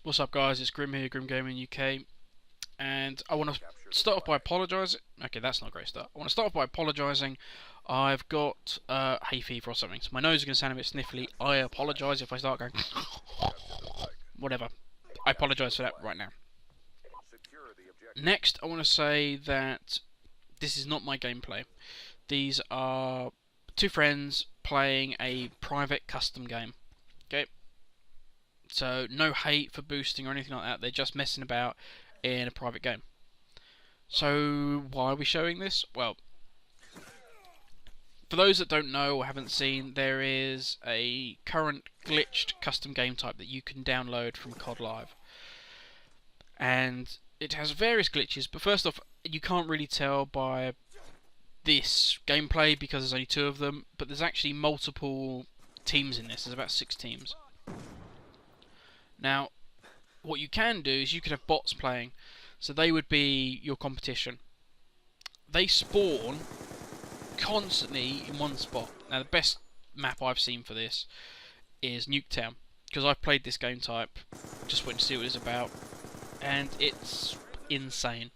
What's up, guys? It's Grim here, Grim Gaming UK, and I want to start off by apologising. Okay, that's not a great start. I want to start off by apologising. I've got hay fever or something, so my nose is going to sound a bit sniffly. I apologise if I start going whatever. I apologise for that right now. Next, I want to say that this is not my gameplay. These are two friends playing a private custom game. Okay. So no hate for boosting or anything like that. They're just messing about in a private game. So why are we showing this? Well, for those that don't know or haven't seen, there is a current glitched custom game type that you can download from COD Live. And it has various glitches, but first off, you can't really tell by this gameplay because there's only two of them, but there's actually multiple teams in this. There's about 6 teams. Now, what you can do is you could have bots playing, so they would be your competition. They spawn constantly in one spot. Now, the best map I've seen for this is Nuketown, because I've played this game type, just went to see what it's about, and it's insane.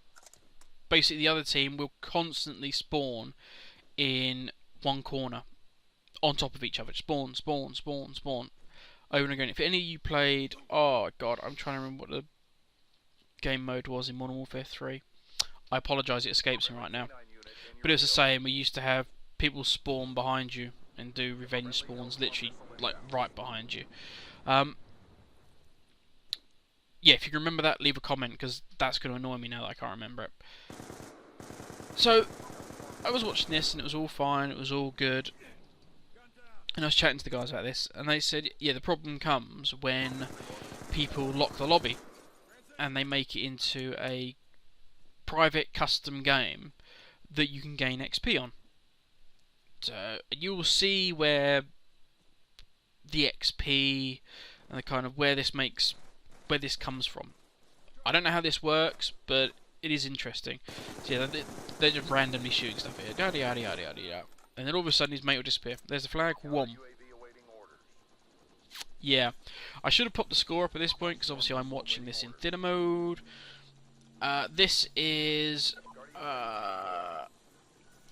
Basically, the other team will constantly spawn in one corner, on top of each other. Spawn, spawn, spawn, spawn. Over and again. If any of you played, oh god, I'm trying to remember what the game mode was in Modern Warfare 3. I apologise, it escapes me right now. But it was the same. We used to have people spawn behind you and do revenge spawns, literally like right behind you. Yeah, if you can remember that, leave a comment because that's going to annoy me now that I can't remember it. So I was watching this and it was all fine. It was all good. And I was chatting to the guys about this, and they said, yeah, the problem comes when people lock the lobby and they make it into a private custom game that you can gain XP on. So you will see where the XP and the kind of where this comes from. I don't know how this works, but it is interesting. So yeah, they're just randomly shooting stuff here. Yada yada yada yada yada. And then all of a sudden his mate will disappear. There's the flag. Whom. Yeah. I should have popped the score up at this point, because obviously I'm watching this in theatre mode. This is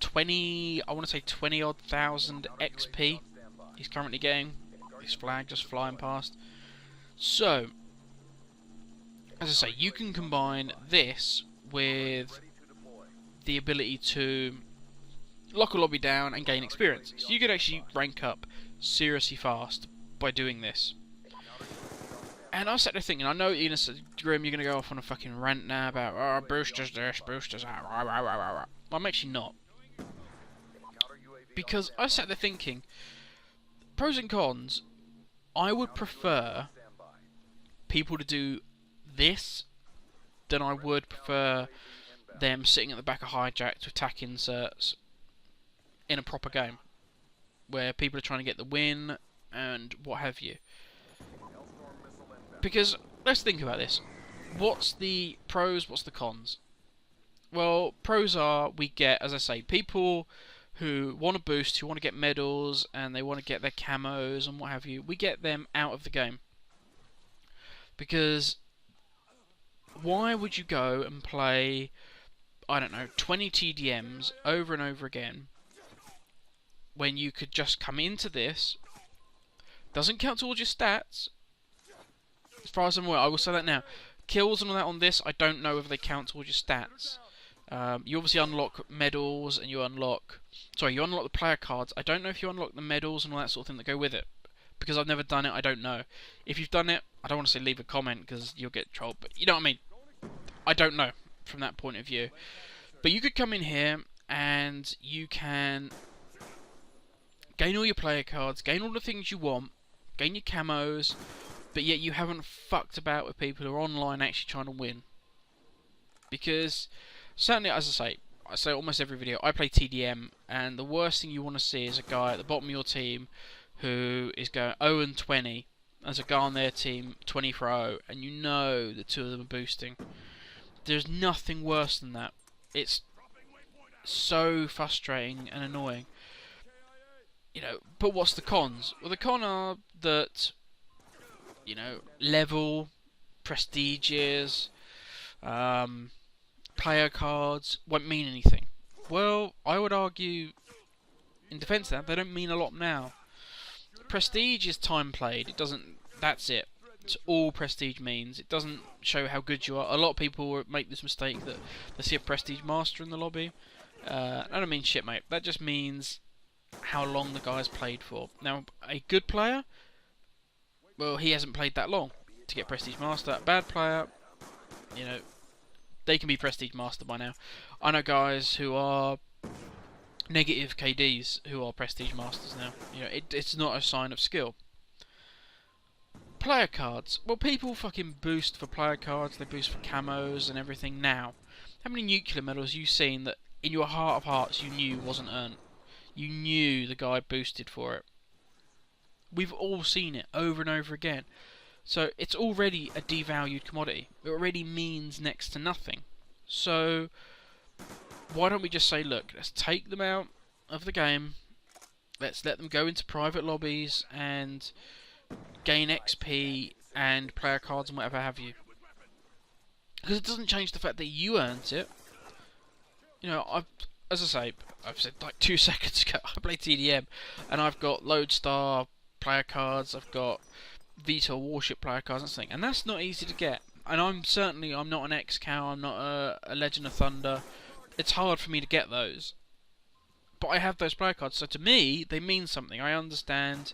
20, I want to say 20 odd thousand XP he's currently getting. His flag just flying past. So, as I say, you can combine this with the ability to lock a lobby down and gain experience. So you could actually rank up seriously fast by doing this. And I was sat there thinking, I know you're going to say, Grim, you're going to go off on a fucking rant now about, oh, boosters this, boosters that, rah, rah, rah, rah, rah. Well, I'm actually not. Because I sat there thinking, pros and cons, I would prefer people to do this than I would prefer them sitting at the back of hijack to attack inserts in a proper game where people are trying to get the win and what have you. Because let's think about this. What's the pros, what's the cons? Well, pros are we get, as I say, people who want to boost, who want to get medals and they want to get their camos and what have you. We get them out of the game. Because why would you go and play, I don't know, 20 TDMs over and over again when you could just come into this? Doesn't count towards your stats. As far as I'm aware, I will say that now. Kills and all that on this, I don't know if they count towards your stats. You obviously unlock medals and you unlock the player cards. I don't know if you unlock the medals and all that sort of thing that go with it. Because I've never done it, I don't know. If you've done it, I don't want to say leave a comment because you'll get trolled, but you know what I mean. I don't know from that point of view. But you could come in here and you can gain all your player cards, gain all the things you want, gain your camos, but yet you haven't fucked about with people who are online actually trying to win. Because, certainly, as I say almost every video, I play TDM, and the worst thing you want to see is a guy at the bottom of your team who is going 0 and 20, as a guy on their team 20 for 0, and you know the two of them are boosting. There's nothing worse than that. It's so frustrating and annoying. You know, but what's the cons? Well, the con are that, you know, level prestiges, player cards won't mean anything. Well, I would argue, in defence of that, they don't mean a lot now. Prestige is time played. It doesn't. That's it. It's all prestige means. It doesn't show how good you are. A lot of people make this mistake that they see a prestige master in the lobby. I don't mean shit, mate. That just means how long the guy's played for. Now, a good player, well, he hasn't played that long to get prestige master. A bad player, you know, they can be prestige master by now. I know guys who are negative KDs who are prestige masters now. You know, it's not a sign of skill. Player cards. Well, people fucking boost for player cards. They boost for camos and everything now. How many nuclear medals you seen that in your heart of hearts you knew wasn't earned? You knew the guy boosted for it. We've all seen it over and over again. So it's already a devalued commodity. It already means next to nothing. So why don't we just say, look, let's take them out of the game. Let's let them go into private lobbies and gain XP and player cards and whatever have you. Because it doesn't change the fact that you earned it. You know, as I say, I've said like 2 seconds ago, I play TDM and I've got Lodestar player cards, I've got Vitor Warship player cards and something, and that's not easy to get. And I'm not an X-Cow, I'm not a Legend of Thunder. It's hard for me to get those. But I have those player cards, so to me, they mean something. I understand,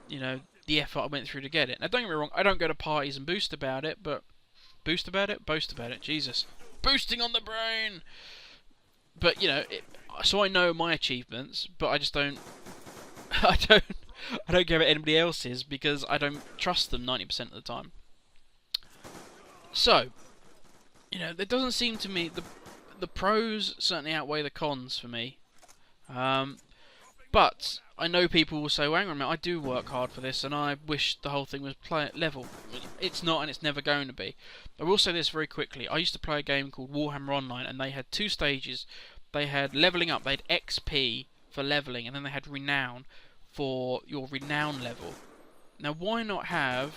you know, the effort I went through to get it. Now, don't get me wrong, I don't go to parties and boast about it, boast about it, Jesus. Boosting on the brain! But, you know, so I know my achievements, but I just don't, I don't care about anybody else's because I don't trust them 90% of the time. So, you know, there doesn't seem to me, the pros certainly outweigh the cons for me. But I know people will say, well, hang on a minute, I do work hard for this and I wish the whole thing was level. It's not, and it's never going to be. I will say this very quickly. I used to play a game called Warhammer Online and they had 2 stages. They had levelling up, they had XP for levelling, and then they had renown for your renown level. Now why not have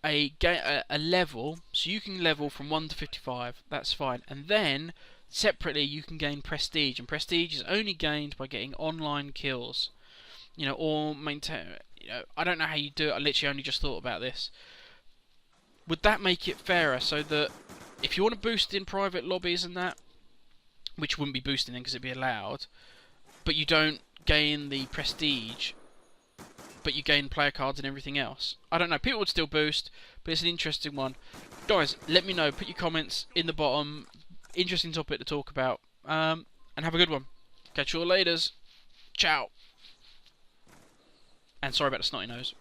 a level, so you can level from 1 to 55, that's fine, and then separately you can gain prestige, and prestige is only gained by getting online kills, you know, or maintain, you know, I don't know how you do it, I literally only just thought about this. Would that make it fairer, so that if you want to boost in private lobbies and that, which wouldn't be boosting then because it'd be allowed, but you don't gain the prestige, but you gain player cards and everything else. I don't know, people would still boost, but it's an interesting one. Guys, let me know, put your comments in the bottom, interesting topic to talk about, and have a good one. Catch you all laters. Ciao. And sorry about the snotty nose.